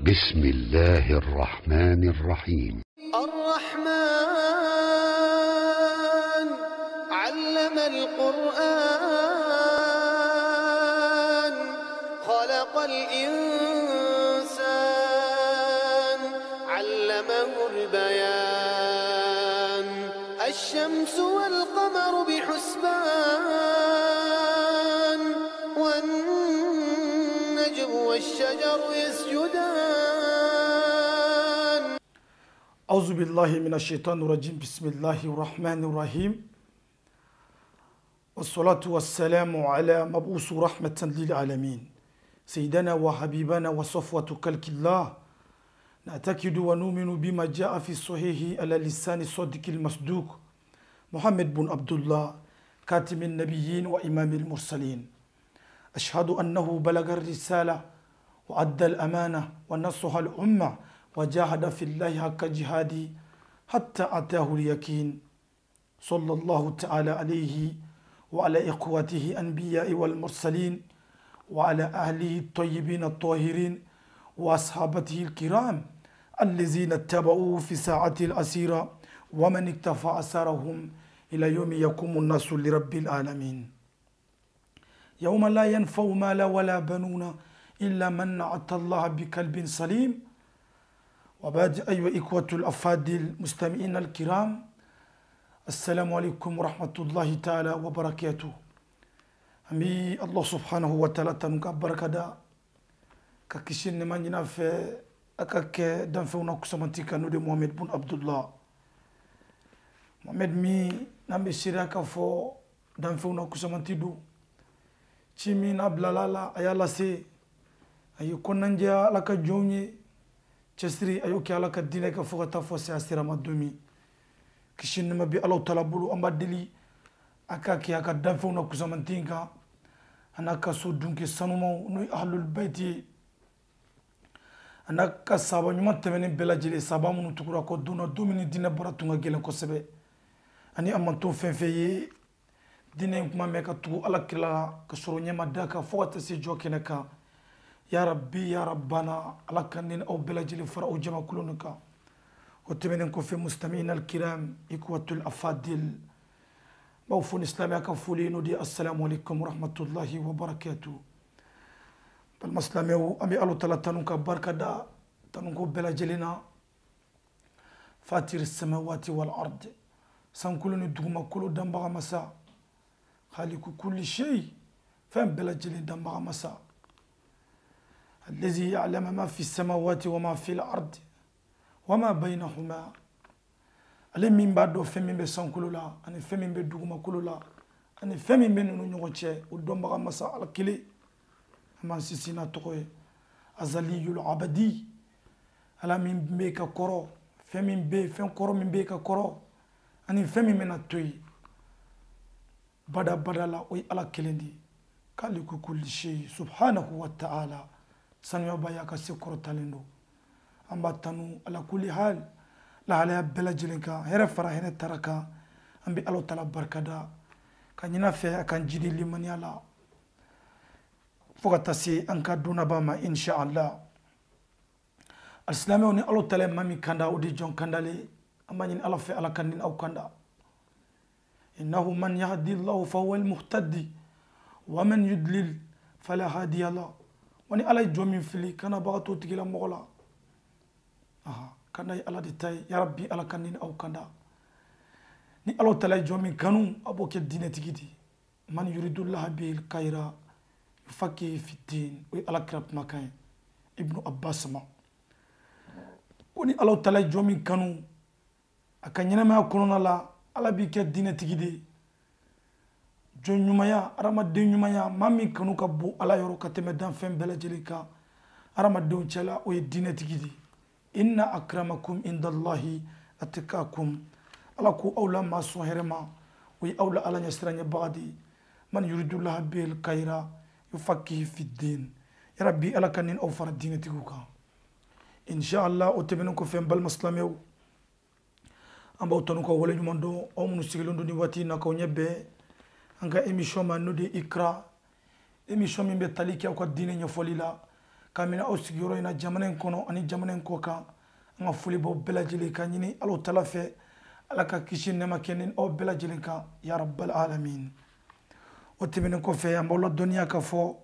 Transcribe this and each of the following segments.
بسم الله الرحمن الرحيم. الرحمن علم القرآن خلق الإنسان علمه البيان الشمس والقمر بحسبان والنجم والشجر يسجدان. أعوذ بالله من الشيطان الرجيم. بسم الله الرحمن الرحيم، والصلاة والسلام على مبعوث رحمة للعالمين سيدنا وحبيبنا وصفوة كلك الله. نعتقد ونؤمن بما جاء في الصحيح على لسان الصادق المصدوق محمد بن عبد الله كاتم النبيين وإمام المرسلين. أشهد أنه بلغ الرسالة وأدى الأمانة ونصح الأمة وجاهد في الله حق جهاده حتى أتاه اليقين. صلى الله تعالى عليه وعلى إخوته أنبياء والمرسلين وعلى أهله الطيبين الطاهرين وأصحابته الكرام الذين اتبعوه في ساعة الأسيرة ومن اكتفى أثرهم إلى يوم يقوم الناس لرب العالمين. يوم لا ينفع مال ولا بنون إلا من أتى الله بقلب سليم. وبعد أيها إخوة الأفاضل المستمعين الكرام، السلام عليكم ورحمة الله تعالى وبركاته. أمي الله سبحانه وتعالى تنقى بركة ككشين نمانينا في أكاك دنفونا كسمانتيكا نودي محمد بن عبد الله. محمد مي نامي سيراكا فو دنفونا كسمانتيدو چيمي نابلالا أيالا سي أيو كوننجا لكا جوني cesiri ayo ke ala ka dinɛ ka fo ka taa fɔ se a sera ma don min kisi nɛma bi alaw tala bolo an b'a deli a ka kɛ a ka danfɛnw na kusamanten kan a n'a ka so dunke sanumaw n'o ye ahlul baiti ye a n'a ka sahaba ɲuman tɛmɛnen bɛɛ lajɛlen sahaba minnu tugura kɔ don na don min ni dinɛ baara tun ka gɛlɛn kosɛbɛ ani a man to fɛn fɛn ye dinɛ in kuma mɛn ka tugu ala kira la ka sɔrɔ ɲɛma da kan fo ka taa se jɔ kɛnɛ kan. Ya Rabbi ya Rabbana ala kanin aw belajili fara aw jama kulunuka وتمنن كوفي مستمعين الكرام إخوة الأفاضل موفون إسلامي كفولين ودي السلام عليكم ورحمة الله وبركاته. بالمسلمي أمي ألو تلاتانوكا بركة دا تنوكو بلجلنا فاتر السماوات والأرض سنكولن دوما كل دمبغا مسا خالق كل شيء فهم بلجلين دمبغا مسا الذي يعلم ما في السماوات وما في الأرض وما بينهما. ألم من بعد فمن بسان كلولا أنا فمن بدوما كلولا أنا فمن بنو نيوتشي ودوم بقى مسا على كلي أما سيسينا تقوي أزلي العبدي ألا من بيك كورو فمن بي فم كورو من بيك كورو أنا فمن من التوي بدا لا وي على كلندي كالكو كل شيء سبحانه وتعالى سنوا بايا كسكر تلندو أم باتنو على كل حال لا على بلجلنكا هرب فرحنا تركا أم بألو تلا بركدا كان ينافع كان جدي لمن يلا فقط تسي أنك دون باما إن شاء الله. الإسلام وني ألو تلا مامي كندا ودي جون كندالي أما ين ألو في على كندين أو كندا إنه من يهدي الله فهو المهتدي ومن يدلل فلا هادي له. wani ala jomin fili kana baga to tigila mogola kana ala de tay ya rabbi ala kanin aw kanda ni alo talay jomin kanu aboke dine tigidi man yuridullah bil khaira yufaqi fi din wa ala krab makan ibnu abbas ma wani alo talay jomin kanu akanyina ma kono la ala bi ke dine tigidi jonyumaya aramaden nyumaya mami kanu ka bo ala yoro ka teme dan fem belajeli ka aramaden chala o ye dine tigidi inna akramakum indallahi atqakum ala ku awla ma so herema o awla ala nyasranya bagadi man yuridullah bil khaira yufaqih fi din ya rabbi ala kanin aw fara dine tiguka inshallah o tebenu ko fem bal maslamew amba tonu ko wala nyumando o munu sigilondo ni wati na ko nyebe anga émission ma no de ikra émission min be taliki ko dine nyofoli la kamina o sigiyɔrɔ in na jamana in kɔnɔ ani jamana in kɔ kan an ka foli b'aw bɛɛ lajɛlen ka ɲini Alahu Taala fɛ Ala ka kisi nɛɛma kɛ ni aw bɛɛ lajɛlen kan ya rabbal alamin. O tɛmɛnen kɔfɛ an b'aw ladɔnniya k'a fɔ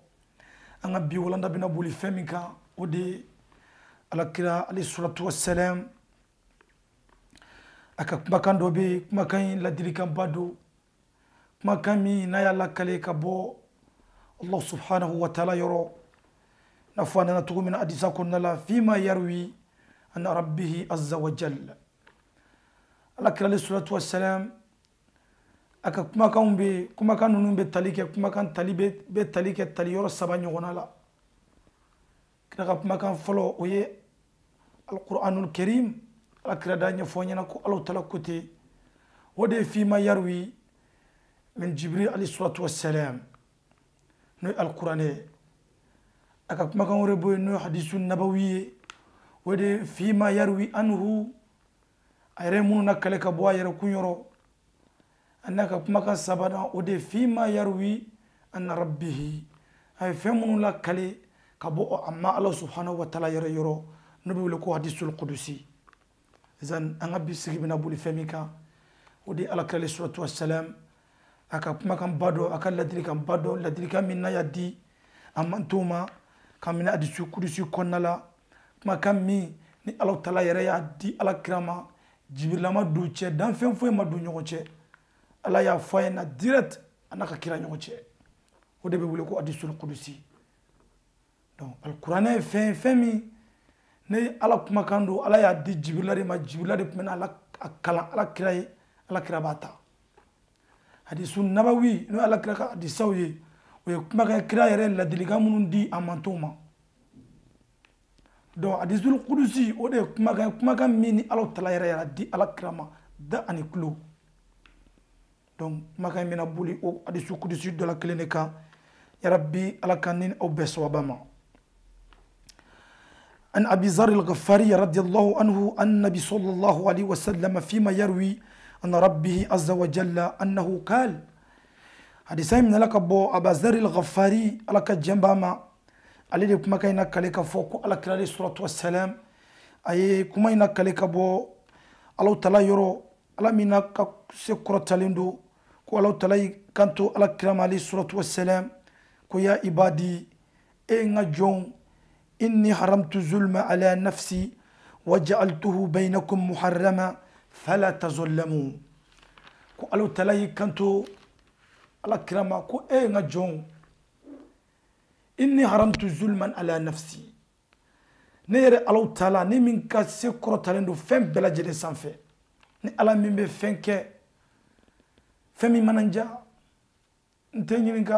an ka bi walanda bɛna boli fɛn min kan o de ye Alakira alayhi salatu wassalam a ka kumakan dɔ bɛ yen kumakan in ladilikanba don kumakan min n'a y'a lakale ka bɔ Allah subhanahu wa ta'ala yɔrɔ n'a fɔ a nana cogo min na hadisa kɔnɔna la fima yarwi an rabbihi azza wa jalla. Alakira alayhi salatu wassalam a ka kumakan ninnu bɛ tali kɛ kumakan tali bɛ tali kɛ tali yɔrɔ 3 ɲɔgɔnna la. Kira ka kumakan fɔlɔ o ye alquranul karim Alakira da ɲɛfɔ ɲɛna ko Alahu Taala ko ten o de ye fima yarwi min Jibril alayhi salatu wassalam n'o ye alquran ye. A ka kumakan wɛrɛ bɛ yen n'o ye hadisu nabawi ye o de ye fima yarwi anhu a yɛrɛ minnu na kale ka bɔ a yɛrɛ kun yɔrɔ a n'a ka kumakan sabanan o de ye fima yarwi an rabbihi a ye fɛn minnu la kale ka bɔ a ma Ala subhanahu wa ta'ala yɛrɛ yɔrɔ n'o bɛ wele ko hadisul qudusi. Zan an ka bi sigi bɛna boli fɛn min kan o de ye Alakira alayhi salatu wassalam a ka kumakan ba dɔ a ka ladilikan ba dɔ ladilikan min n'a y'a di a man t'o ma ka minɛ hadisul qudusi kɔnɔna la kumakan min ni Alahu Taala yɛrɛ y'a di Alakira ma Jibrila ma don cɛ danfɛn foyi ma don ɲɔgɔn cɛ Ala y'a fɔ a ɲɛna direct a n'a ka kira ɲɔgɔn cɛ o de bɛ wele ko hadisul qudusi. Donc alkuranɛ ye fɛn min ne Ala kumakan don Ala y'a di Jibrila de ma Jibrila de tun bɛna a kalan Alakira ye Alakira b'a ta. Hadisu nabawi n'o ye Alakira ka hadisaw ye o ye kumakan kira yɛrɛ ladilikan minnu di a man t'o ma. Donc hadisul qudusi o de ye kumakan min ni Alahu Taala yɛrɛ y'a di Alakira ma da ani tulo. Donc kumakan in bɛna boli o hadisul qudusi dɔ la kelen de kan ya rabbi Ala ka ni aw bɛɛ sababa ma. عن أبي ذر الغفاري رضي الله عنه النبي صلى الله عليه وسلم فيما يروي أن ربه عز وجل أنه قال حديثا من لك أبو أبا ذر الغفاري لك جنبما عليه كما كان كلك فوق على كلام الصلاة والسلام أي كما إن كلك أبو الله تعالى يرو على منك سكرة تلندو كو الله تعالى كنتو على كلام عليه الصلاة والسلام كو يا عبادي إن جون إني حرمت الظلم على نفسي وجعلته بينكم محرما فلا تظلموا كو ألو تلاي كنتو على كرامة كو نجون إني حرمت الظلم على نفسي نير ألو تلا ني من كسكرة تلندو فين بلا جدي سانفي ني ألا من بفين كي فمي مننجا نتيني منك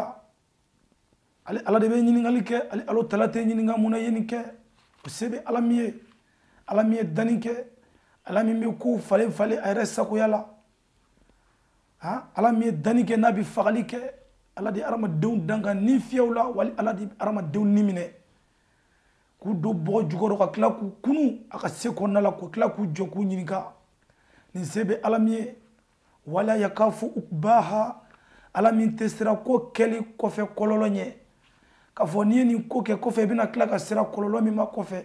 ala de bɛ ɲininkali kɛ Alahu Taala tɛ ɲininka mun na ye nin kɛ o se bɛ Ala min ye danni kɛ Ala min bɛ kow falen falen a yɛrɛ sagoya la Ala min ye danni kɛ n'a bɛ fagali kɛ Ala de ye hadamadenw dan ka ni fiyɛw la wali Ala de ye hadamadenw ni minɛ k'u don bɔgɔ jukɔrɔ ka tila k'u kunu a ka se kɔnɔna la k'u tila k'u jɔ k'u ɲininka nin se bɛ Ala min ye wala yakafu uqbaha Ala min tɛ siran ko kɛli kɔfɛ kɔlɔlɔ ɲɛ k'a fɔ n'i ye nin ko kɛ kɔfɛ i bɛna tila ka siran kɔlɔlɔ min ma kɔfɛ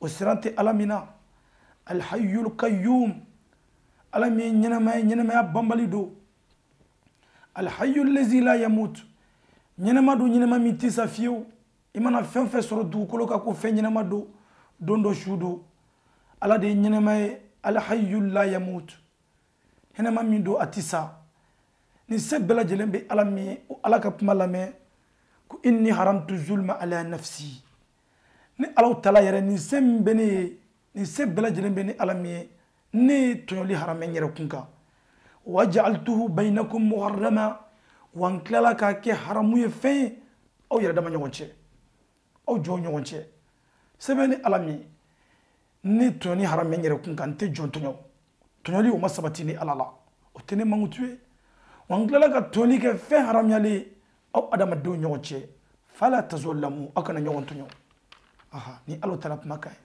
o siran tɛ Ala min na alhayyul qayyum Ala min ye ɲɛnɛmaya banbali don alhayyul lazi la yamut ɲɛnɛma don ɲɛnɛma min tɛ sa fiyewu i mana fɛn fɛn sɔrɔ dugukolo kan ko fɛn ɲɛnɛma don don dɔ su don Ala de ye ɲɛnɛma ye alhayyul la yamut ɲɛnɛma min don a tɛ sa ni se bɛɛ lajɛlen bɛ Ala min ye o Ala ka kuma lamɛn ko inni haramtu zulma ala nafsi ni Alahu Taala yɛrɛ nin se min bɛ ne ye nin se bɛɛ lajɛlen bɛ ni Ala min ye ne ye tɔɲɔli haramɛ n yɛrɛ kun kan wa ja'altuhu baynakum muharrama wa n tilala k'a kɛ haramu ye fɛn ye aw yɛrɛ dama ɲɔgɔn cɛ aw jɔn ɲɔgɔn cɛ se bɛ ni Ala min ye ne tɔɲɔli haramɛ n yɛrɛ kun kan n tɛ jɔn tɔɲɔli o ma sabati ni Ala la o tɛ ne mankutu ye wa n tilala ka tɔɲɔli kɛ fɛn haramuyalen ye aw adamadenw ɲɔgɔn cɛ fala tazolamu aw kana ɲɔgɔn tɔɲɔ ni Alahu Taala kumakan ye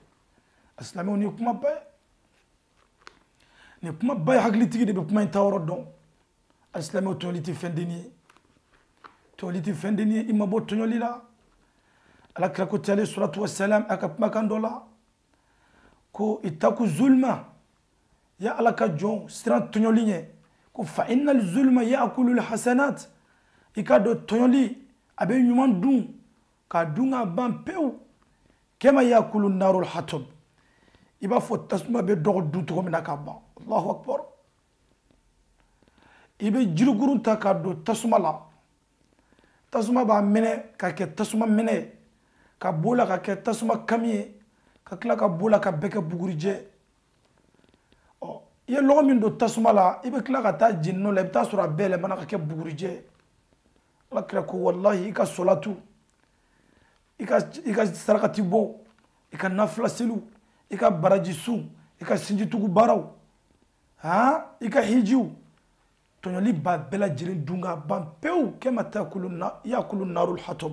asilamɛw ni kuma ba ye ni kuma ba ye hakilitigi de bɛ kuma in taayɔrɔ dɔn asilamɛw tɔɲɔli tɛ fɛn denni ye tɔɲɔli tɛ fɛn denni ye i ma bɔ tɔɲɔli la ala kira ko tali salatu wassalam aka makan dola ko itaku zulma ya ala ka jon siran tonyoligne ko fa innal zulma ya'kulu al hasanat ikado tonyoli abe nyuman dun ka dunga ban pew kema ya'kulu narul hatab iba fo tasma be dog du to mina ka ban allahu akbar ibe jirugurun ta ka do tasma la tasuma ba mene ka ke tasuma mene ka bola ka ke tasuma kamiye ka kila ka bola ka beke bugurije o ye logo min do tasuma la ibe kila ka ta jinno la ibta sura bele mana ka ke bugurije la kira ko wallahi ika solatu ika sarakati bo ika nafla selu ika baraji su ika sinji tugu baraw ha ika hijiu tonyoli ba bela jirin dunga ban pew kema takuluna yakulu narul hatab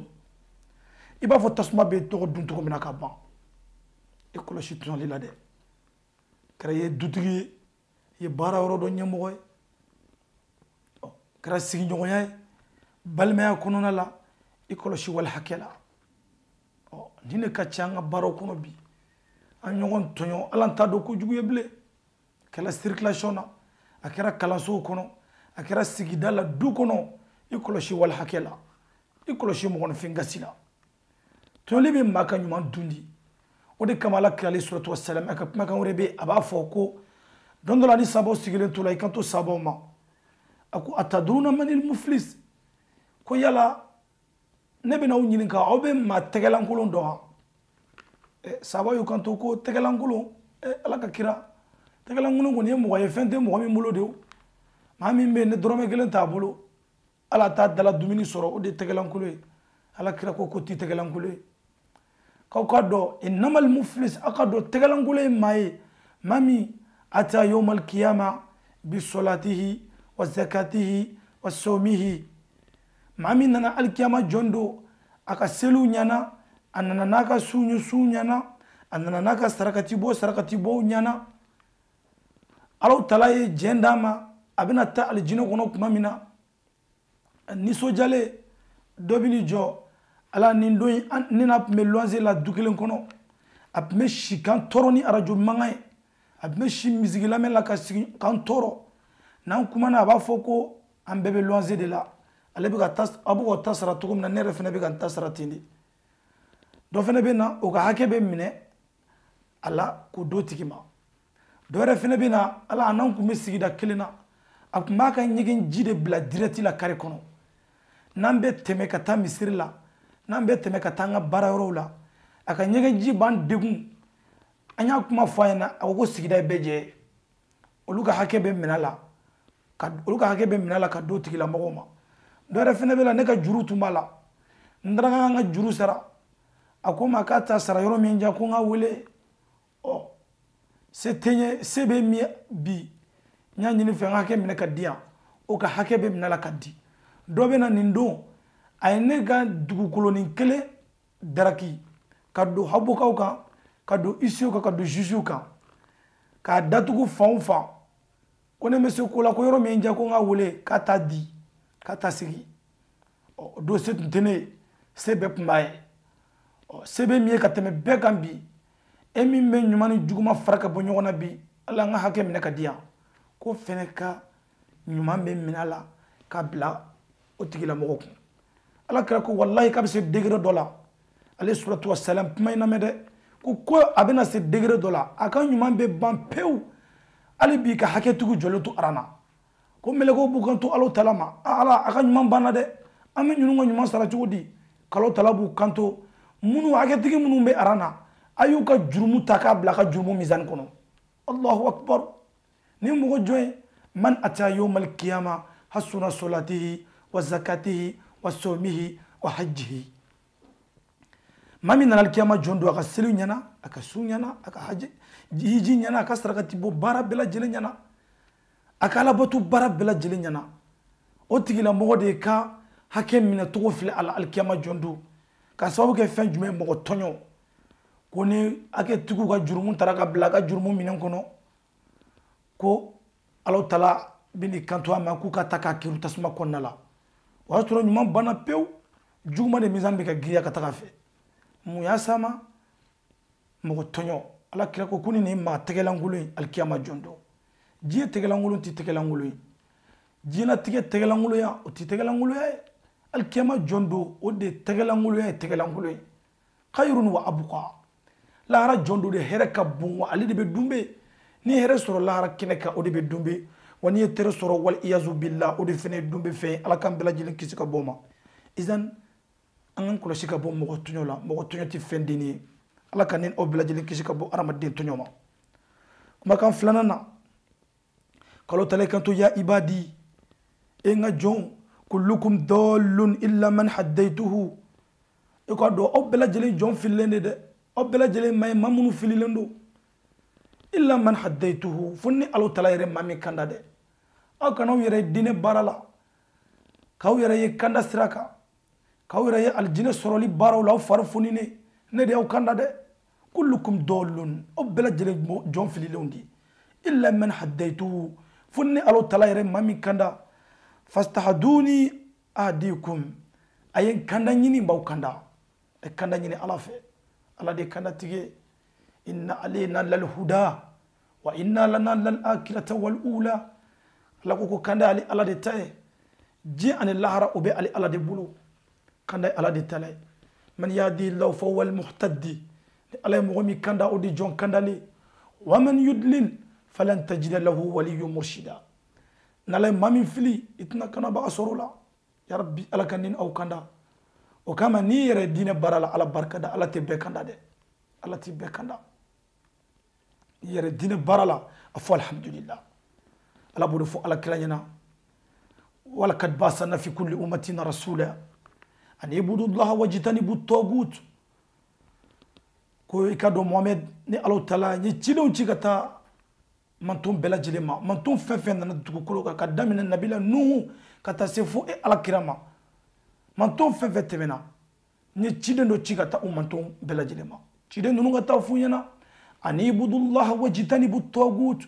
iba fo tasma be to dun to mina ka ban ekoloshi tonyoli la de créer dutigi ye bara woro do nyamo kra sigi nyoya balmaya kununa la ekoloshi wal hakela dine ka changa baro kuno bi an nyogon tonyo alanta do ko jugu yeble kala circulation akira kalanso kono akira sigida la du kono ikoloshi wal hakela ikoloshi mo gon fingasila to libe maka nyuma dundi o de kamala kali suratu wassalam aka maka urebe aba foko dondola ni sabo sigile to la kanto sabo ma aku atadruna manil muflis ko yala nebe na unyini ka obe ma tegelan kulon do sabo yu kanto ko tegelan kulon ala ka kira tegelan kulon ko ne mo ye fente mo mi mulo de mami be ne dorome gelen ta bolo ala ta dala dumini soro o de tegelan kulo ala kira ko ko ti tegelan kulo ka do innamal muflis aqado tegelan kulo mai mami ata yawm al qiyamah bi salatihi wa zakatihi wa sawmihi mami nana al qiyamah jondo aka selu nyana anana naka sunyu sunyana anana naka sarakati bo nyana alo talaye jendama abina ta aljina kono kuma mina niso jale dobini jo ala nindo nina me loanze la dukelen kono apme shikan toroni arajo mangay apme shi mizigila men la kan toro nan kuma na ba foko am bebe loanze de la ale be ka tas abu ko tasara tukum na nere fene be kan tasara tindi do fene be na o ka hake be mine ala ko do tikima do re fene be na ala nan kuma sigida kelina akuma ka nyigin jide bla direct la kare kono nambe teme ka ta misir la nambe teme ka tanga barayoro la aka nyige ji ban degun anya kuma fayna ago sigida beje oluga hake be minala ka oluga hake be minala ka do tigila magoma do refene bela ne ka juru tumala ndanga nga juru sara akoma ka ta sara yoro minja ko nga wele o setenye sebe mi bi nyanyini fe hake mine ka dia o ka hake be minala ka di do be na nindo ay ne ga dugu koloni kele daraki ka do habuka ka do isio ka do jujuka ka datugu faunfa kone monsieur kola ko yoro minja ko nga wele ka ta di ka ta sigi o do se tene sebe pmbaye o sebe mi ka teme be gambi emi me nyumani juguma faraka bo nyogona bi ala nga hake mine ka dia ko fene ka nyuma be minala ka bla o tigila mo ko ala kra ko wallahi ka be se degré dola alayhi salatu wassalam pmayna mede ko abena se degré dola aka nyuma be ban pew ali bi ka hake tugu jolotu arana ko mele ko bukanto alo talama ala aka nyuma bana de ame nyunu nyuma sara chudi kalo talabu kanto munu hake tigi munu be arana ayuka jurumu taka bla ka jurumu mizan kono allahu akbar ni mo joy man ata yawm al qiyamah hasuna salatihi wa zakatihi wa sawmihi wa hajjihi mami nan al qiyamah jondo aka selu nyana aka sunyana aka haji hiji nyana aka sarakati bo bara bela jele nyana aka la batu bara bela jele nyana o tigila mo de ka hakem mina to fil al qiyamah jondo ka sababu ke fen jume mo tonyo koni ake tugu ka jurumu taraka bla ka jurumu minen kono ko alo tala bini kanto ama ku ka taka kiru tasma konnala wa toro nyuma bana pew juma de mizan be ka giya ka taka fe muyasama mogo tonyo ala kira ko kuni ni ma tegelangulu alkiyama jondo jiye tegelangulu ti tegelangulu jina tige tegelangulu ya o ti tegelangulu ya alkiyama jondo o de tegelangulu ya tegelangulu khairun wa abqa lahara jondo de hereka bunwa ali de be dumbe ni here soro lahara kineka o de be dumbe wani tere soro wal iyazu billah o de fene dumbe fe ala kam bela jilin kisika boma izan angan kula shika bo mogo tunyola mogo tunyoti fendini ala kanin o bela jilin kisika bo aramadin tunyoma kuma kan flanana kalo tale kanto ya ibadi enga jon kullukum dallun illa man haddaytuhu iko do o bela jilin jon filende de o bela jilin may mamunu fililendo illa man haddaytuhu funni alo tala yere mami kanda de akanaw yere dine barala kaw yere ye kanda siraka kaw yere ye aljine soroli baraw law farfuni ne de aw kanda de kullukum dallun o bela jilin jon fililondi illa man haddaytuhu funni alo tala yere mami kanda fastahduni adikum ayen kanda nyini baw kanda e kanda nyini ala fe ala de kanda tige inna alayna lal huda wa inna lana lal akhirata wal ula la ko kanda ali ala de tay ji an lahara obe ali ala de bulu kanda ala de tale man yadi law fa wal muhtadi ala mo mi kanda o di jon kanda li wa man yudlil falan tajida lahu waliyyun murshida nalay mami fili itna kana ba asorula ya rabbi ala kanin aw kanda o kama ni yere dine barala ala barkada ala te be kanda de ala te be kanda yere dine barala afu alhamdulillah ala bodo fu ala kiranyana wala kad basana fi kulli ummatina rasula an ibudu allah wajtanibu tagut ko ikado muhammad ni allah taala ni cido cigata mantum bela jilema mantum fefen na dugukolo ka damina nabila nuhu kata sefu e ala kirama mantum fefe temena ni cide ndo cigata mantum bela jilema cide nunu gata funyana an ibudullah wajtanibu tagut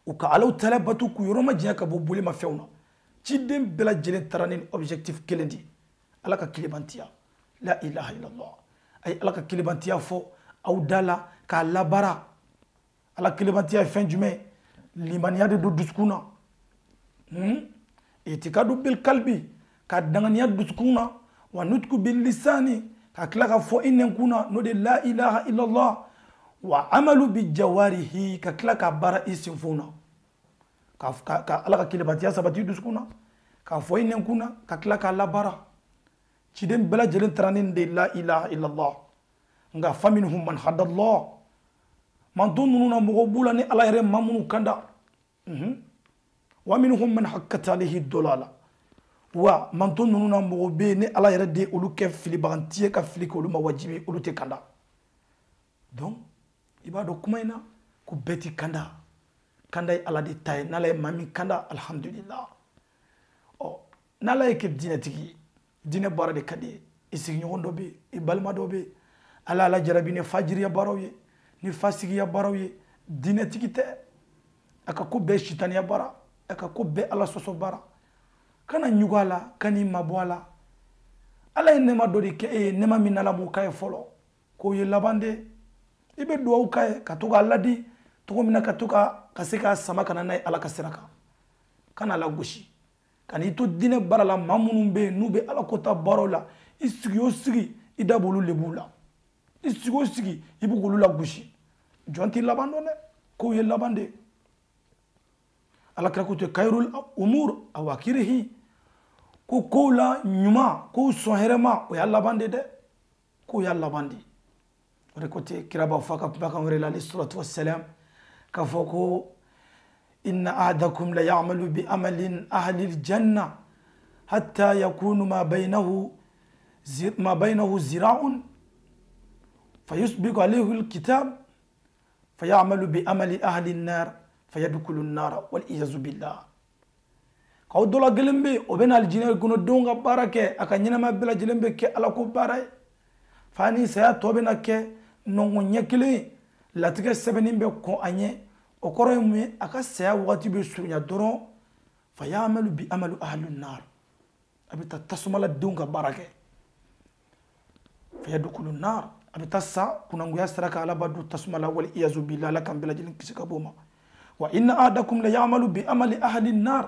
uka alaw talabatu ku yoroma jiya ka bobule ma fewna cide bela jile taranin objectif kelendi ala ka kilibantiya la ilaha illallah ay ala ka kilibantiya fo aw dala ka labara ala kilibantiya fen jume limaniya de do duskuna itikadu bil qalbi ka danganiya duskuna wa nutku bil lisani ka klaka fo inen kuna no de la ilaha illallah wa amalu bi jawarihi ka klaka bara isin funa ka ala ka kilibantiya sabati duskuna ka fo inen kuna ka klaka la bara cidem bela jelen tranin de la ilaha illallah nga faminhum man hadallah man tununa mogo bula ni ala yere mamunu kanda wa minhum man hakkat alayhi dolala wa man tununa mogo be ni ala yere de olu ke fili bagantiye ka fili ko olu ma wajibi olu te kanda donc ibado kumaina ku beti kanda kanda ala de tay nala mami kanda alhamdulillah o nala ke dinatigi dine bara de kadi isigi nyondo be ibalma do be ala ala jarabine fajriya barawi ni fasigi ya barawi dine tigite aka ko be shitani ya bara aka ko be ala soso bara kana nyugala kani mabwala ala nema dori ke nema minala mu kay folo ko ye labande ibe do kay katuka aladi to mina katuka kasika sama kana nay ala kasiraka kana la gushi kani to dine bara la mamunum be nube ala kota barola isigi osigi idabulu lebula isigi osigi ibugulu la gushi jonti labando ne ko ye labande ala krakute kairul umur awakirihi ko kola nyuma ko soherema o ya labande de ko ya labandi rekote kiraba faka baka wala alayhi salatu wassalam ka foko inna ahadakum la ya'malu bi amalin ahli aljanna hatta yakunu ma bainahu zira'un fayusbiqu alayhi alkitab فيعمل بعمل أهل النار فيدخل النار والعياذ بالله kaw dola gelembe o bena aljina kuno donga barake aka nyina ma bela gelembe ke ala ko baray fani saya to bena ke nongo nyekile latige sebenin be ko anye o koro mu aka saya wati be sunya doron fayamalu bi amalu ahli an-nar abita tasmala donga barake fayadkhulu nar abitassa kunanguya saraka ala badu tasmala wal iyazu billah lakam bilajin kisikaboma wa inna adakum la ya'malu bi amali ahli an-nar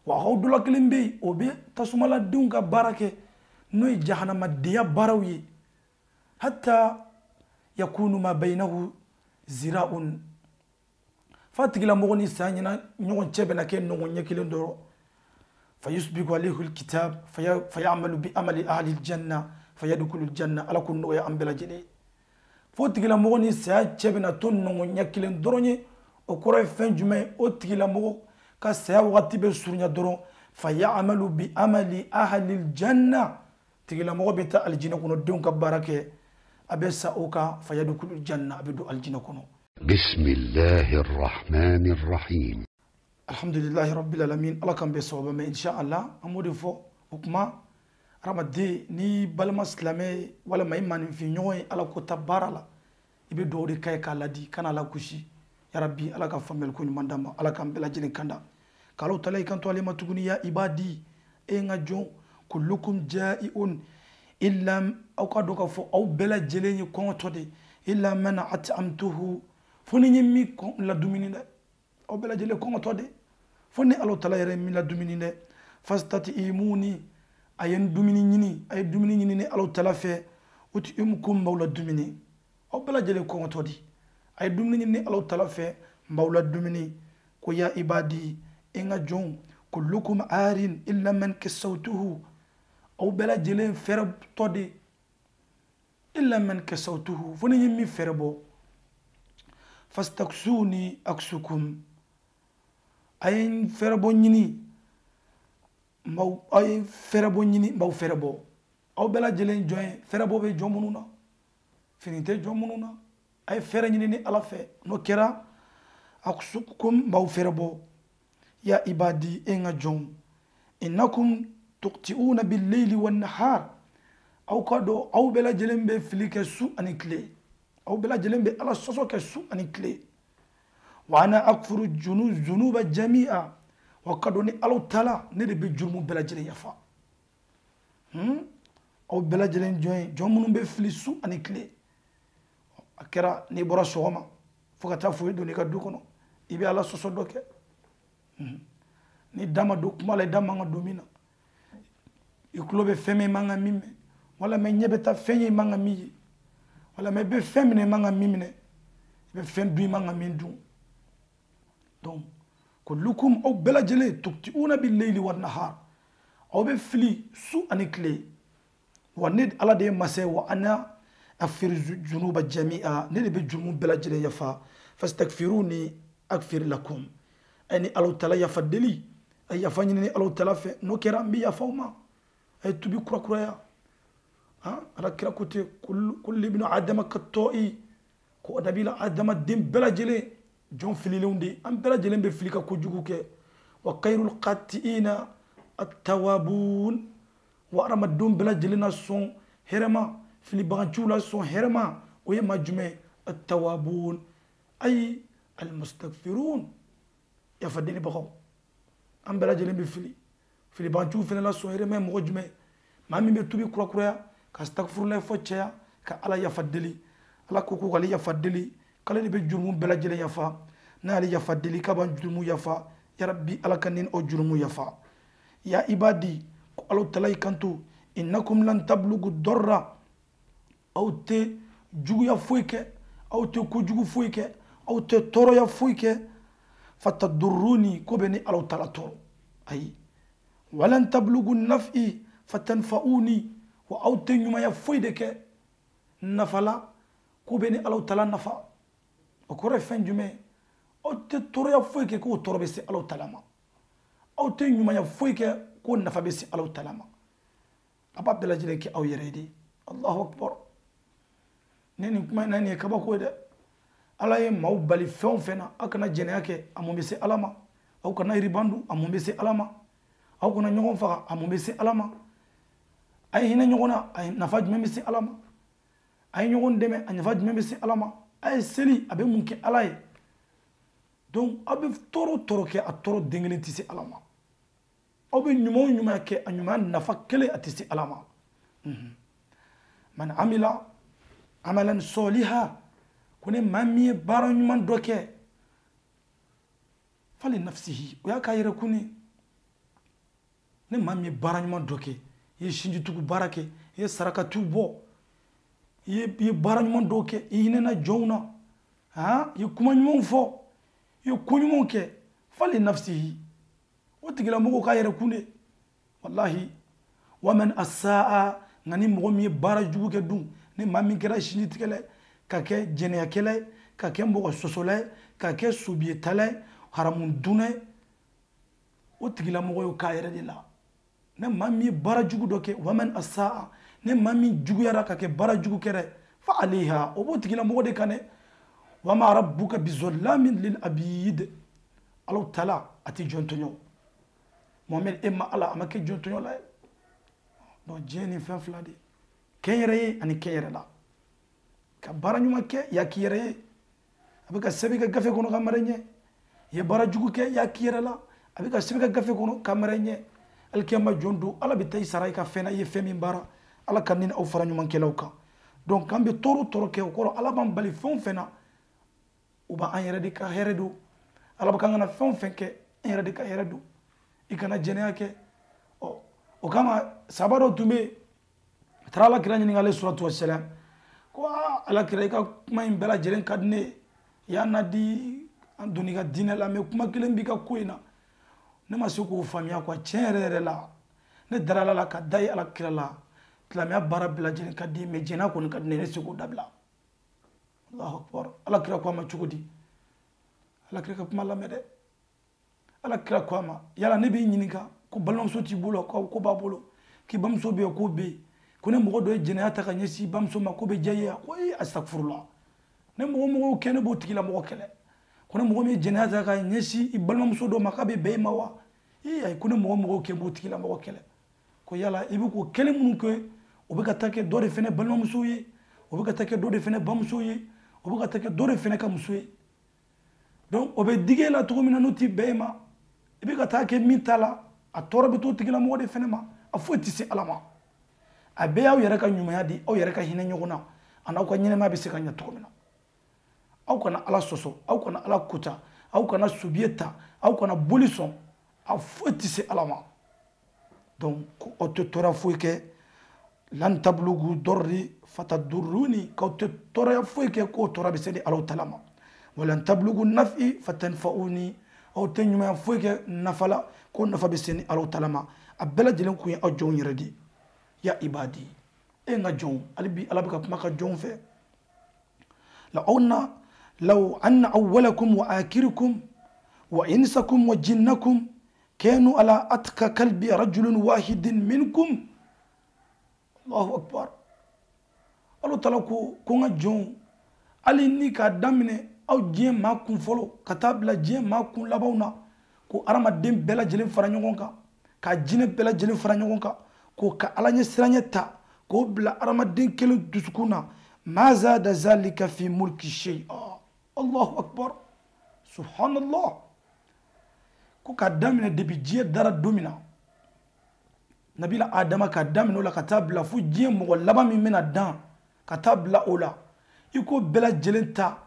wa khawdula kilimbe obe tasmala dunga barake noy jahannama diya barawi hatta yakunu ma bainahu zira'un fatigila mogoni sanyina nyogon chebena ke nongon nyekile ndoro fayusbiqu alayhi alkitab fayamalu bi amali ahli aljanna fayadkhulu aljanna ala kunno ya ambela jele fatigila mogoni sa chebena ton nongon nyekile ndoro o koro fen jume o tigila mogo ka sa wati be surnya doro fayamalu bi amali ahli aljanna tigila mogo bita aljina kuno dunka barake abesa oka fayadkhulu aljanna abidu aljina kuno. بسم الله الرحمن الرحيم الحمد لله رب العالمين الله كان بيصوب ما إن شاء الله أمودي فو وكما رمضي ني بالما سلامي ولا ما يمان في نوي على كوتا بارلا يبي دوري كاي كالادي كان على كوشي يا ربي الله كان فمل كل من دام الله كان بلا جل كندا قالوا تلاقي كان توالي ما تقولي يا عبادي إنجا جو كلكم جائعون إلا أو كادوكا فو أو بلا جلني كون تودي إلا من أطعمته foni nyimi ko la dumini ne o bela jele ko ngotode foni alo tala yere mi la dumini ne fastati imuni ayen dumini nyini ay dumini nyini ne alo tala fe uti umkum mawla dumini o bela jele ko ngotodi ay dumini nyini alo tala fe mawla dumini ko ya ibadi inga jon kullukum arin illa man kasawtuhu o bela jele fere todi illa man kasawtuhu foni nyimi fere bo fastaksuni aksukum ayin ferebo nyini maw ay ferebo nyini maw ferebo aw bela jelen joy ferebo be jomununa finite jomununa ay fere nyini ni ala fe no kera aksukum maw ferebo ya ibadi enga jom innakum tuqti'una bil layli wan nahar aw kado aw bela jelen be filike su anikle أو بلا جلين بي على الصوصو كسو أني كلي وأنا أكفر الذنوب جميعا وقدوني ألو تلا ندي بجرم بلا جلين يفا أو بلا جلين جوين جومون بفلسو أني كلي أكرا نيبورا سوما فكتا فويدو نيكا دوكونو إبي على الصوصو دوكي ni dama duk mala dama nga domina ikulo be feme manga mime wala me nyebeta fenye manga miyi wala me be femine manga mimine be fen du manga mindu donc kullukum aw bela jele tuktiuna bil layli wan nahar aw be fili su anikle wanid ala de masay wa ana afir junuba jami'a ne be jumu bela jele yafa fastaghfiruni aghfir lakum ani alu tala yafadeli ay yafani ni alu tala fe no kera mbi yafawma ay tubi kura kura ya على كلا كتير كل ابن آدم كتوئي كو أدبيلا آدم الدين بلا جلي جون فليلون دي أم بلا جلي بفليكا كوجوكو كي وخير القاتئين التوابون وأرم الدون بلا جلي ناسون هرما فلي بانجو ناسون هرما ويما جمع التوابون أي المستغفرون يا فديني بخو أم بلا جلي بفلي بانجو فلي ناسون هرما مغجمع ما مي بتوبي كرا كرا كاستغفر فوتشيا كالا يفدلي ala koko kali yafadeli kala ni be jurumu bela jele yafa na ali yafadeli kaban jurumu yafa ya rabbi ala kanin o jurumu yafa ya ibadi ko alo talay kantu innakum lan tablugu darra aw te jugu ya foyke aw te ko jugu foyke aw te toro ya foyke fatadurruni ko beni alo talato ay walan tablugu naf'i fatanfa'uni wa aw te nyuma ya foydeke nafala ko beni alo tala nafa o ko refen jume aw te toro ya foyke ko toro be se alo talama aw te nyuma ya foyke ko nafa be se alo talama abab de la jere ki aw yeredi allahu akbar neni kuma nani kaba ko de ala ye maw bali fen fena akana jene yake amumbe se alama aw kana ribandu amumbe se alama aw kana nyogon faga amumbe se alama ay hina nyogona ay nafa jume se alama ay nyogon deme ay nafa jume se alama ay seli abe munke alaye donc abe toro ke a toro dengelen tisi alama abe nyumo nyuma ke anyuma nafa kele atisi alama man amila amalan soliha kone mami bara nyuman doke fali nafsihi o ya kayira kuni ne mami bara nyuman doke ye shinji tugu barake ye saraka tubo ye bara nyuman doke ine na jona ye kuma nyuman fo ye kunyuman ke fali nafsihi o tigila mogo kayira kuni wallahi waman asaa ngani mogo mi bara jugu ke dun ne mami kera shinji tigele ka kɛ jɛnɛya kɛlɛ ye ka kɛ mɔgɔ sɔsɔla ye ka kɛ sobiyetala ye haramu dunna ye o tigilamɔgɔ y'o k'a yɛrɛ de la ne maa min ye baara jugu dɔ kɛ waman asaa ne maa min juguyara ka kɛ baara jugu kɛra fa alayha o b'o tigilamɔgɔ de kan dɛ wama rabbuka bizallamin lil abid Allahu taala a tɛ jɔn tɔɲɔ Mohamed e ma ala a ma kɛ jɔn tɔɲɔ la ye donc diɲɛ ni fɛn fila de kɛn yɛrɛ ye ani kɛn yɛrɛ la ka baara ɲuman kɛ yaa k'i yɛrɛ ye a bɛ ka sɛbɛn ka gafe kɔnɔ ka mara ɲɛ ye baara jugu kɛ yaa k'i yɛrɛ la a bɛ ka sɛbɛn ka gafe kɔnɔ ka mara ɲɛ alikiyama jɔn don ala bɛ taa i sara i ka fɛn na i ye fɛn min baara ala ka ni aw fara ɲumankɛlaw kan donc k'an bɛ tɔɔrɔ tɔɔrɔ kɛ o kɔrɔ ala b'an bali fɛn o fɛn na o b'an yɛrɛ de ka hɛrɛ don ala bɛ k'an kana fɛn o fɛn kɛ an yɛrɛ de ka hɛrɛ don i kana jɛnɛya kɛ o kama sahaba dɔ tun bɛ yen a taara alakira ɲininka ale suratu wasalam ko alakira i ka kuma in bɛɛ lajɛlen ka di ne ye y'a na di an donni ka diinɛ la mais kuma kelen b'i ka ko in na ne ma se k'o faamuya quoi tiɲɛ yɛrɛ yɛrɛ la ne dara ala la ka da ye alakira la silamɛya baara bɛɛ lajɛlen ka di mais jɛnɛya kɔni ka di ne ye ne se k'o dabila Allahu akbar alakira ko a ma cogo di alakira ka kuma lamɛn dɛ alakira ko a ma yala ne b'i ɲininka ko balimamuso t'i bolo ko b'a bolo k'i bamuso bɛ yen ko bɛ yen ko ne mɔgɔ dɔ ye jɛnɛya ta ka ɲɛsin bamuso ma ko bɛ diya ye ko astagfirullah ne mɔgɔ kɛ ne b'o tigila mɔgɔ kɛlɛ ko ne mɔgɔ min ye jɛnɛya ta ka ɲɛsin i balimamuso dɔ ma k'a bɛ bɛn i ma wa ayi ko ne mɔgɔ kɛ b'o tigila mɔgɔ kɛlɛ ko yala i bɛ k'o kɛlɛ minnu kɛ o bɛ ka taa kɛ dɔ de fana balimamuso ye o bɛ ka taa kɛ dɔ de fana bamuso ye o bɛ ka taa kɛ dɔ de fana ka muso ye donc o bɛ digi e la cogo min na n'o tɛ bɛn e ma i bɛ ka taa kɛ min t'a la a tɔɔrɔ bɛ t'o tigila mɔgɔ de fana ma a foyi tɛ se ala ma a bɛɛ y'aw yɛrɛ ka ɲumanya di aw yɛrɛ ka hinɛ ɲɔgɔn na a n'aw ka ɲɛnɛmaya bɛ se ka ɲɛ cogo min na aw kana ala sɔsɔ aw kana ala kuta aw kana subiye ta aw kana boli sɔn a foyi tɛ se ala ma donc aw tɛ tɔɔrɔya foyi kɛ lan tablugu dɔrri fatadurruni k'aw tɛ tɔɔrɔya foyi kɛ k'o tɔɔrɔ bɛ se di alaw tala ma walan tablugu nafi fatanfa'uni aw tɛ ɲumanya foyi kɛ nafa la k'o nafa bɛ se ni alaw tala ma a bɛɛ lajɛlen kun ye aw jɔnw yɛrɛ de ya ibadi e nga jɔnw ali bi ala bɛ ka kuma ka jɔnw fɛ law anna awwalakum wa akhirakum wa insakum wa jinnakum kanu ala atqa kalbi rajulin wahidin minkum Allahu akbar Allah taala ko nga jɔnw ali ni ka daminɛ aw diɲɛ maa kun fɔlɔ ka taa bila diɲɛ maa kun labanw na ko hadamaden bɛɛ lajɛlen fara ɲɔgɔn kan ka jinɛ bɛɛ lajɛlen fara ɲɔgɔn kan ko ka ala ɲɛ siranɲɛ ta k'o bila hadamaden kelen dusukun na ma zada zalika fi mulki shay'a Allahu akbar subhanallah ko ka daminɛ depuis diɲɛ dara don min na nabila adama ka daminɛ o la ka taa bila fo diɲɛ mɔgɔ laban min bɛna dan ka taa bila o la i ko bɛɛ lajɛlen ta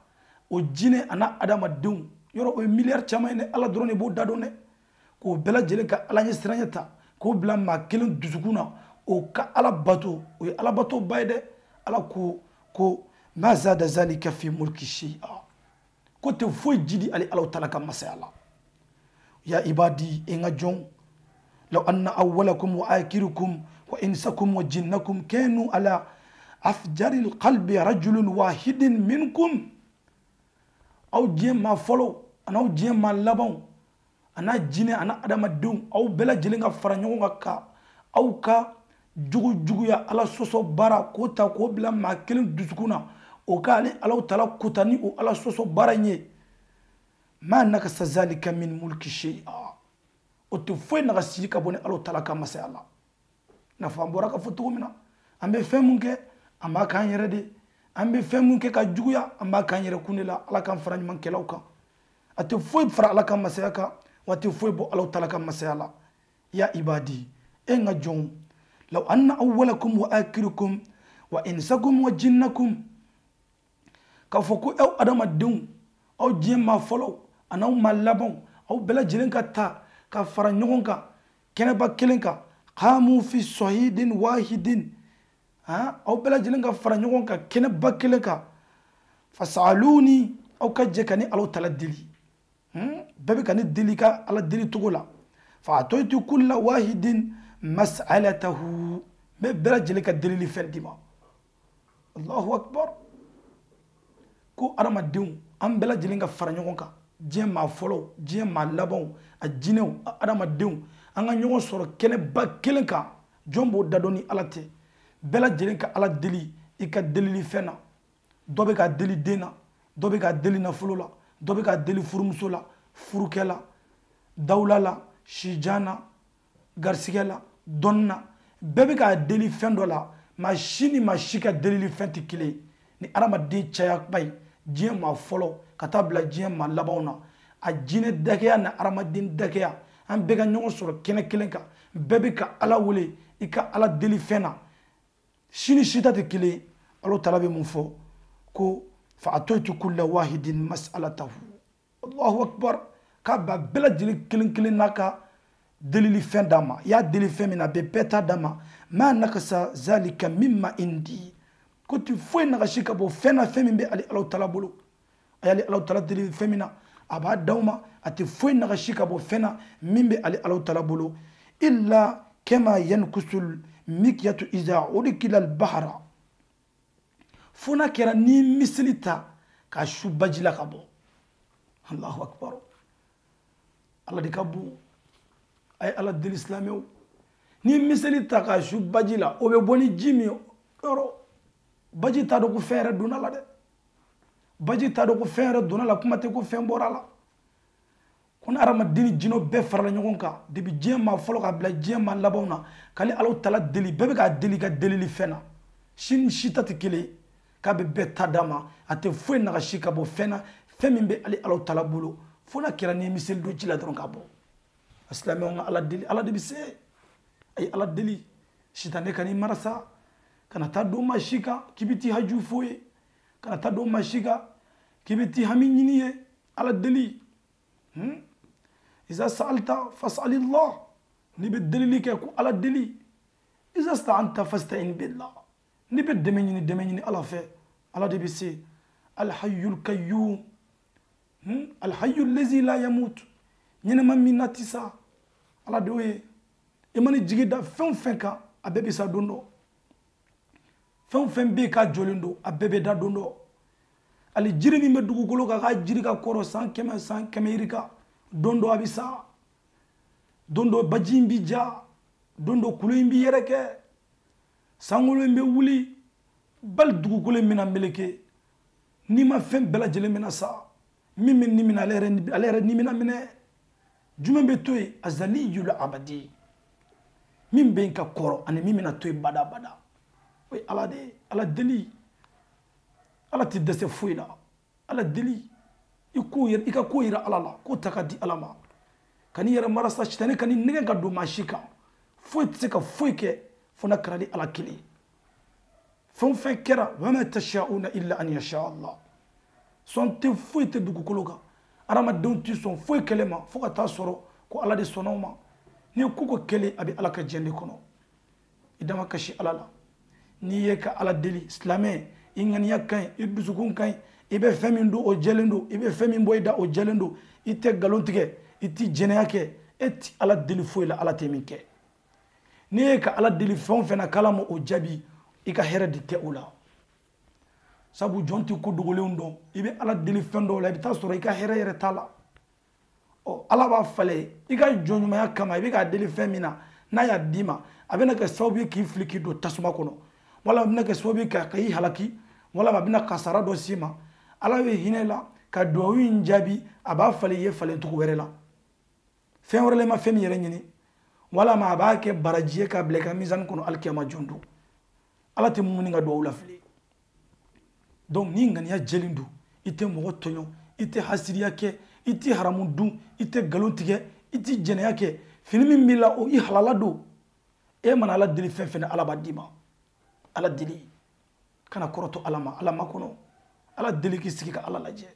o jinɛ a n'a adamadenw yɔrɔ o ye miliyari caman ye dɛ ala dɔrɔn de b'o da dɔn dɛ k'o bɛɛ lajɛlen ka ala ɲɛ siranɲɛ ta k'o bila maa kelen dusukun na o ka ala bato o ye ala bato ba ye dɛ ala ko ma zada zalika fi mulki shay'a ko tɛ foyi jidi ale alaw taala ka masaya la ya ibadi e nga jɔn law anna awwalakum wa akhirakum wa insakum wa jinnakum kanu ala afjari alqalbi rajulun wahidin minkum aw diɲɛ maa fɔlɔ an'aw diɲɛ maa labanw ana jinɛ ana adamadenw aw bɛɛ lajɛlen ka fara ɲɔgɔn kan ka aw ka juguya ala sɔsɔ baara k'o ta k'o bila maa kelen dusukun na o ka ale alaw taala kuta ni o ala sɔsɔ baara in ye ma nakasa zalika min mulki shay'a o tɛ foyi nakasi ka bɔ ni alaw taala ka masaya la n'a fɔ an bɔra ka fɔ cogo min na an bɛ fɛn mun kɛ an b'a k'an yɛrɛ de an bɛ fɛn mun kɛ ka juguya an b'a k'an yɛrɛ kun de la ala k'an fara ɲumankɛlaw kan a tɛ foyi fara ala ka masaya kan wa tɛ foyi bɔ alaw taala ka masaya la ya ibadi e nga jɔnw law anna awwalakum wa akhirakum wa insakum wa jinnakum ka fɔ ko aw adamadenw aw diɲɛ maa fɔlɔ an'aw maa labanw aw bɛɛ lajɛlen ka ta ka fara ɲɔgɔn kan kɛnɛba kelen kan qamu fi sahidin wahidin aw bɛɛ lajɛlen ka fara ɲɔgɔn kan kɛnɛba kelen kan fasaluni aw ka jɛ ka ni Alahu Taala deli bɛɛ bɛ ka ni deli ka Ala deli cogo la fa atoytu kulla wahidin mas'alatahu bɛɛ lajɛlen ka delili fɛn di ma Allahu akbar ko adamadenw an bɛɛ lajɛlen ka fara ɲɔgɔn kan diɲɛ maa fɔlɔw diɲɛ maa labanw a jinɛw adamadenw an ka ɲɔgɔn sɔrɔ kɛnɛba kelen kan jɔn b'o da dɔn ni Ala tɛ bɛɛ lajɛlen ka Ala deli i ka delili fɛn na dɔ bɛ ka deli den na dɔ bɛ ka deli nafolo la dɔ bɛ ka deli furumuso la furukɛ la dawula la sijan na garisigɛ la dɔnni na bɛɛ bɛ ka deli fɛn dɔ la maa si ni maa si ka delili fɛn tɛ kelen ye ni adamaden cayaba ye diɲɛ maa fɔlɔ ka taa bila diɲɛ maa labanw na a jinɛ dakɛya ni adamaden dakɛya an bɛɛ ka ɲɔgɔn sɔrɔ kɛnɛ kelen kan bɛɛ bɛ ka Ala wele i ka Ala deli fɛn na si ni si ta tɛ kelen ye Alahu Taala bɛ mun fɔ ko fa atoytu kulla wahidin mas'alatahu Allahu akbar k'a b'a bɛɛ lajɛlen kelen kelen n'a ka delili fɛn d'a ma i y'a deli fɛn min na a bɛ bɛɛ ta d'a ma ma nakasa zalika mimma indi ko ti foyi nagasi ka bɔ fɛn na fɛn min bɛ Alahu Taala bolo a y'ale Alahu Taala deli fɛn min na a b'a d'aw ma a tɛ foyi nagasi ka bɔ fɛn na min bɛ Alahu Taala bolo illa kama yankusul mikyatu iza udkila al-bahra fo n'a kɛra ni miseli ta k'a su baji la ka bɔ Allahu akbar Ala de ka bon a ye Ala deli silamɛw ni miseli ta k'a su baji la o bɛ bɔ ni ji min yɔrɔ baji t'a dɔn ko fɛn yɛrɛ donna la dɛ baji t'a dɔn ko fɛn yɛrɛ donna la kuma tɛ ko fɛn bɔra la ko ni adamaden ni jinɛw bɛɛ farala ɲɔgɔn kan depuis diɲɛ maa fɔlɔ ka bila diɲɛ maa labanw na k'ale Alahu Taala deli bɛɛ bɛ k'a deli ka delili fɛn na si ni si ta tɛ kelen ye k'a bɛ bɛɛ ta d'a ma a tɛ foyi nagasi ka bɔ fɛn na fɛn min bɛ Alahu Taala bolo fo n'a kɛra ni miseli don ji la dɔrɔn ka bɔ a silamɛw ka Ala deli Ala de bɛ se a ye Ala deli sitanɛ ka n'i mara sa kana taa don maa si kan k'i bɛ t'i haju fo ye kana taa don maa si kan k'i bɛ t'i hami ɲini ye Ala deli iza sa'alta fas'alillah ni bɛ delili kɛ ko Ala deli iza sta'anta fasta'in billah ni bɛ dɛmɛ ɲini Ala fɛ Ala de bɛ se al-hayyul qayyum al-hayyul lazi la yamut ɲɛnɛma min na tɛ sa Ala de y'o ye i mana jigi da fɛn o fɛn kan a bɛɛ bɛ sa don dɔ fɛn o fɛn bɛ yen k'a jɔlen don a bɛɛ bɛ da don dɔ hali jiri min bɛ dugukolo kan k'a jiri ka kɔrɔ san kɛmɛ yiri kan don dɔ a bɛ sa don dɔ baji in bɛ ja don dɔ kolo in bɛ yɛrɛkɛ sankolo in bɛ wuli bali dugukolo in bɛna meleke n'i ma fɛn bɛɛ lajɛlen bɛna sa min bɛ nimina ale yɛrɛ nimina minɛ jumɛn bɛ to yen azaliyul abadi min bɛ yen ka kɔrɔ ani min bɛna to yen bada o ye Ala de ye Ala deli Ala tɛ dɛsɛ foyi la Ala deli i ka ko yira Ala la ko ta ka di Ala ma ka n'i yɛrɛ mara sa sitanɛ ka n'i nɛgɛ ka don maa si kan foyi tɛ se ka foyi kɛ fo n'a kɛra ni Ala kelen fɛn o fɛn kɛra wa ma tasha'una illa an yasha Allah sɔn tɛ foyi tɛ dugukolo kan adamadenw tɛ sɔn foyi kɛlɛ ma fo ka taa sɔrɔ ko Ala de sɔnna o ma n'i ye ko kɛlɛ a bɛ Ala ka diɲɛ de kɔnɔ i dama kasi Ala la n'i ye ka Ala deli silamɛ i ŋaniya ka ɲi i dusukun ka ɲi i bɛ fɛn min don o jɛlen don i bɛ fɛn min bɔ i da o jɛlen don i tɛ nkalon tigɛ i tɛ jɛnɛya kɛ e tɛ Ala deli foyi la Ala tɛ min kɛ n'i ye ka Ala deli fɛn o fɛn na k'Ala ma o jaabi i ka hɛrɛ de tɛ o la sabu jɔn tɛ ko dogolenw dɔn i bɛ Ala deli fɛn dɔw la i bɛ taa sɔrɔ i ka hɛrɛ yɛrɛ t'a la Ala b'a falen i ka jɔnɲumanya kama i bɛ k'a deli fɛn min na n'a y'a d'i ma a bɛna kɛ sababu ye k'i fili k'i don tasuma kɔnɔ wala a bɛna kɛ sababu ye k'i halaki wala a bɛna kasara dɔ s'i ma Ala bɛ hinɛ la ka duwawu in jaabi a b'a falen i ye falen cogo wɛrɛ la fɛn wɛrɛ la i ma fɛn min yɛrɛ ɲini walama a b'a kɛ baraji ye k'a bila i ka mizani kɔnɔ alikiyama jon don Ala tɛ mun ɲini ka duwawu lafili donc ni ŋaniya jɛlen don i tɛ mɔgɔ tɔɲɔ i tɛ hasiriya kɛ i tɛ haramu dun i tɛ nkalon tigɛ i tɛ jɛnɛya kɛ fini min b'i la o i halala don e mana Ala deli fɛn fɛn na Ala b'a d'i ma Ala deli kana koroto alama kono ala deli ki sigi ka ala laje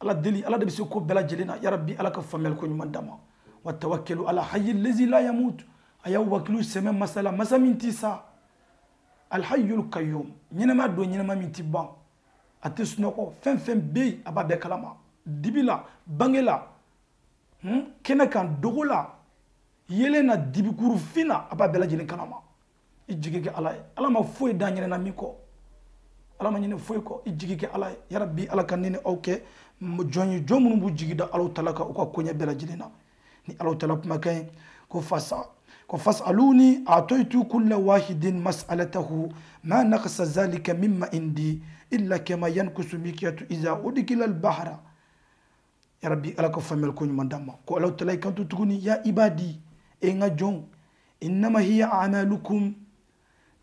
ala deli ala de bi se ko bela jelena ya rabbi ala ka famel ko nyuma dama wa tawakkalu ala hayy allazi la yamut ayaw wakilu sema masala masaminti sa al hayyul qayyum nyinama do nyinama minti ban atisnoko fen be aba be kalama dibila bangela kena kan dogola yelena dibikuru fina aba bela jelen kalama ijigike ala ma foyi da nyina mi ko ala ma nyine foyi ko ijigike ala ya rabbi ala kan nene oke mo jonyi jomunu bu jigida ala talaka ko konya bela jelena ni ala talaka makay ko fasaluni a'taytu kull wahidin mas'alatahu ma naqasa zalika mimma indi illa kama yankusu mikiyatu iza udkila al-bahra ya rabbi ala ko famel ko nyuma dama ko ala talaka kan tuguni ya ibadi e nga jon innama hiya a'malukum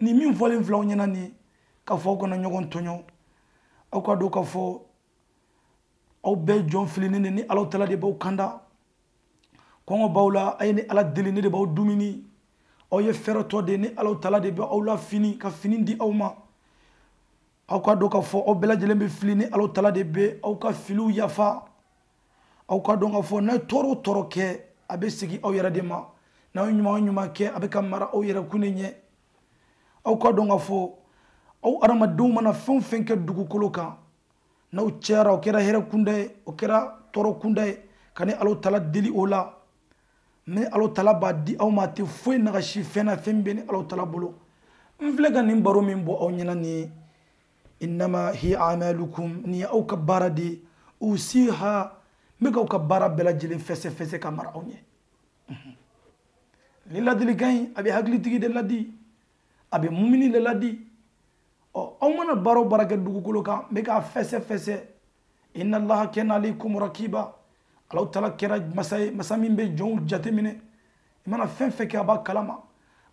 ni min folen flaw nyana ni ka fo ko na nyogon tonyo aw ka do ka fo aw be jon filini ni ala tala de baw kanda kongo bawla ayni ala delini de baw dumini aw ye ferato de ni ala tala de baw la fini ka fini di awma aw ka do ka fo aw bela jele be filini ala tala de be aw ka filu yafa aw ka do ka fo na toro ke abe sigi aw yara de ma na nyuma ke abe kamara aw yara kunenye aw ka do ka fo aw arama do mana fen ke dugu koloka na u cera o kera hera kundaye o kera toro kundaye kane alo tala deli ola me alo tala ba di aw ma te foy na shi fena fembe ni alo tala bolo mfle ga nim baro min bo aw nyina ni inma hi a'malukum ni aw kabara di usiha me ka kabara bela jeli fese kamar aw nye lilla dili gain abi hagli tigi de ladi abi mumini le ladi aw mana baro baraka dugukolo kan me ka fese inna allaha kana alaykum rakiba alaw tala kera masamin be jon jatemine mana fen ke aba kalama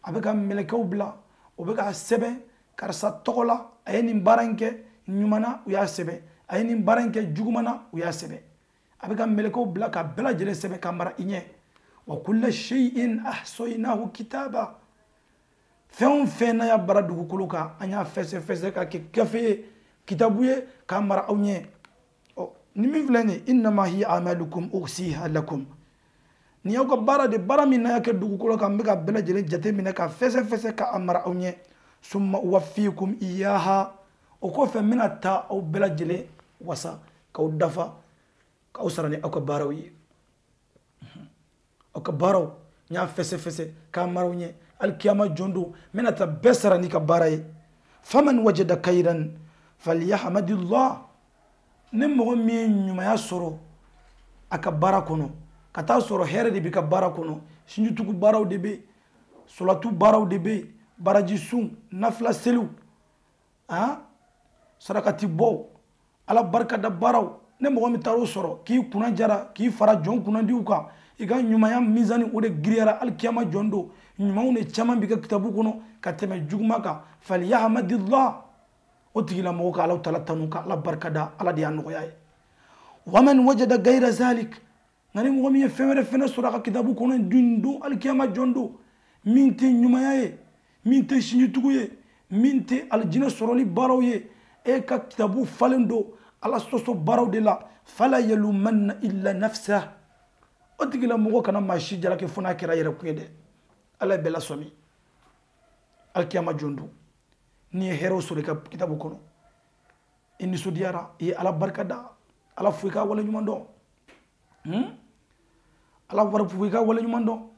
abeka melekaw bla obeka sebe karsa tokola ayeni baranke nyumana uya sebe ayeni baranke jugumana uya sebe abeka melekaw bla ka bela jele sebe kamara inye wa kullu shay'in ahsaynahu kitaba fen na ya bara dugukolo ka anya fese ka ke kafe kitabuye kamara awnye ni min flani inma hi amalukum usiha lakum ni yaw ka bara de bara min na ya ke dugukolo ka mbeka bela jele jate min ka fese ka amara awnye summa uwaffikum iyaha o ko fe minata aw bela jele wasa ka dafa ka usarani aw ka barawi aw ka baraw nya fese ka marawnye الكيامة جندو من تبصر نيك باراي فمن وجد خيرا فليحمد الله نمو مين نيما يسرو akabara kono kata soro here de bika bara kono shinjutuku baraw de be solatu baraw de be baraji sun nafla selu sarakati bo ala barka da baraw ne mo mi taro soro ki kuna jara ki fara jon kuna diuka iga nyuma ya mizani ode griara alkiyama jondo nyuma une chama bika kitabu kono kateme juguma ka falyahmadillah otigila mo ka ala tala tanuka ala barka da ala di anno yaay waman wajada ghayra zalik ngani mo mi fewere fena sura ka kitabu kono dundu alkiyama jondo minte nyuma yaay minte shinyutuye minte aljina soroli barawye e ka kitabu falendo ala soso baraw de la fala yalumanna illa nafsa otigila mo kana mashi jara ke funa kira yere kuyede ala bela somi alkiyama jondo ni hero sura ka kitabu kono inni sudiyara e ala barkada ala fuika wala nyumando ala war fuika wala nyumando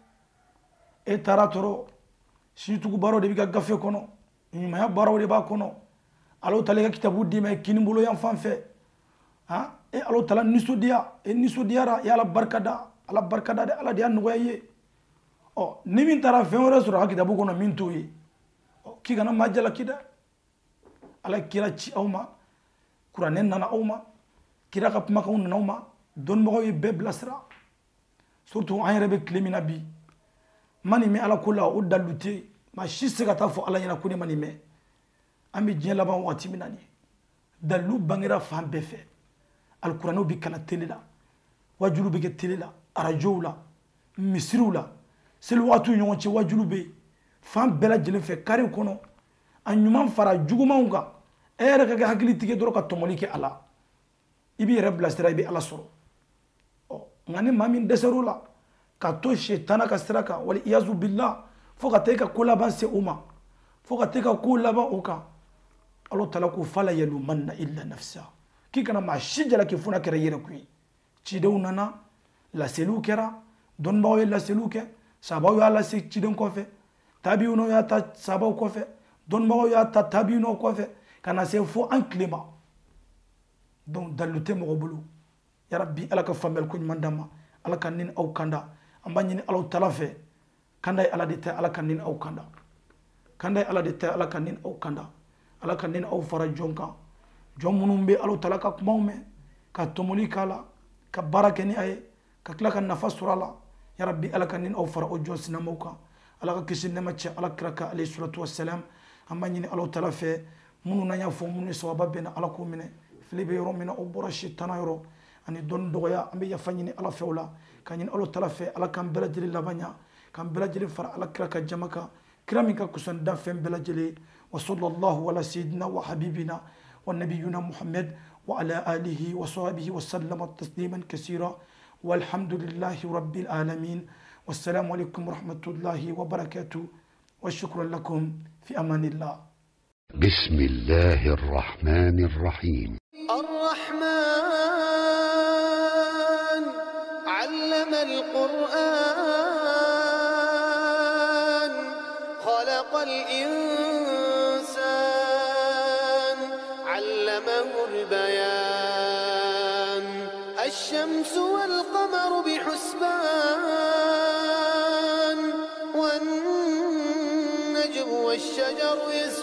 e taratoro shinyutugu baraw de biga gafe kono nyuma ya baraw de ba kono alo tala kitabu dima kinimbulo yan fanfe e alo tala nisudiya e nisudiyara ya ala barkada de ala dia noye o ni min tara fenore sura kitabu kono min toyi o ki gana majala kida ala kira ci awma qur'anen nana awma kira ka puma kawun nana awma don mo yi be blasra surtout an rebe klemina bi mani me ala kula o dalute ma shisse ka ta fo ala yana kuni mani me ami diɲɛ laban waati min na ni dalu bangera fan bɛɛ fɛ alkuranaw bi kana tele la wajulu bɛ kɛ tele la arajow la misiriw la seli waatiw ɲɔgɔn cɛ wajulu bɛ fan bɛɛ lajɛlen fɛ kare kɔnɔ anyuman fara jugumanw kan e yɛrɛ ka kɛ hakilitigi dɔrɔn ka tɔmɔli kɛ ala i b'i yɛrɛ bilasira i bɛ ala sɔrɔ nka ni maa min dɛsɛr'o la ka to shetana ka sira kan wali iyazu billah fo ka taa i ka ko laban se o ma fo ka taa i ka ko laban o kan ala tala ko fala yalumanna illa nafsa k'i kana maa si jalaki funa kɛra yɛrɛ kun ye cidenw nana laseliw kɛra dɔnnibagaw ye laseliw kɛ sabaw y'a lase ciden kɔfɛ tabiinaw y'a ta sabaw kɔfɛ dɔnnibagaw y'a ta tabiinaw kɔfɛ ka na se fo an tile ma donc dalilu tɛ mɔgɔ bolo yarabi ala ka faamuyali ko ɲuman d'an ma ala ka nin aw kanda an b'a ɲini alaw tala fɛ kanda ye ala de tɛ ala ka nin aw kanda kanda ye ala de tɛ ala ka nin aw kanda ala ka nin aw fara jɔn kan jɔn minnu bɛ alaw tala ka kumaw mɛn ka tɔmɔli k'a la ka baara kɛ ni a ye ka tila ka nafa sɔrɔ a la yarabi ala ka nin aw fara o jɔn sinamaw kan ala ka kisi nɛɛma cɛ ala kira kan alayhi salatu wassalam an b'a ɲini alaw tala fɛ minnu n'an y'a fɔ minnu ni sababa bɛnna ala k'o minɛ fili bɛ yɔrɔ min na o bɔra sitana yɔrɔ ani dɔnni dɔgɔya an bɛ yafa ɲini ala fɛ o la ka ɲini alaw tala fɛ ala k'an bɛɛ lajɛlen laban ɲa k'an bɛɛ lajɛlen fara ala kira ka jama kan kira min ka kusan dan fɛn bɛɛ lajɛlen wa sallallahu ala sayyidina wa habibina wa nabiyuna muhammad wa ala alihi wa sahbihi wa sallama tasliman kasira walhamdulillahi rabbil alamin wassalamu alaikum warahmatullahi wabarakatuh wa shukran lakum fi amanillah. بسم الله الرحمن الرحيم الرحمن علم القرآن خلق الإنسان علمه البيان الشمس والقمر بحسبان والنجم والشجر يسجدان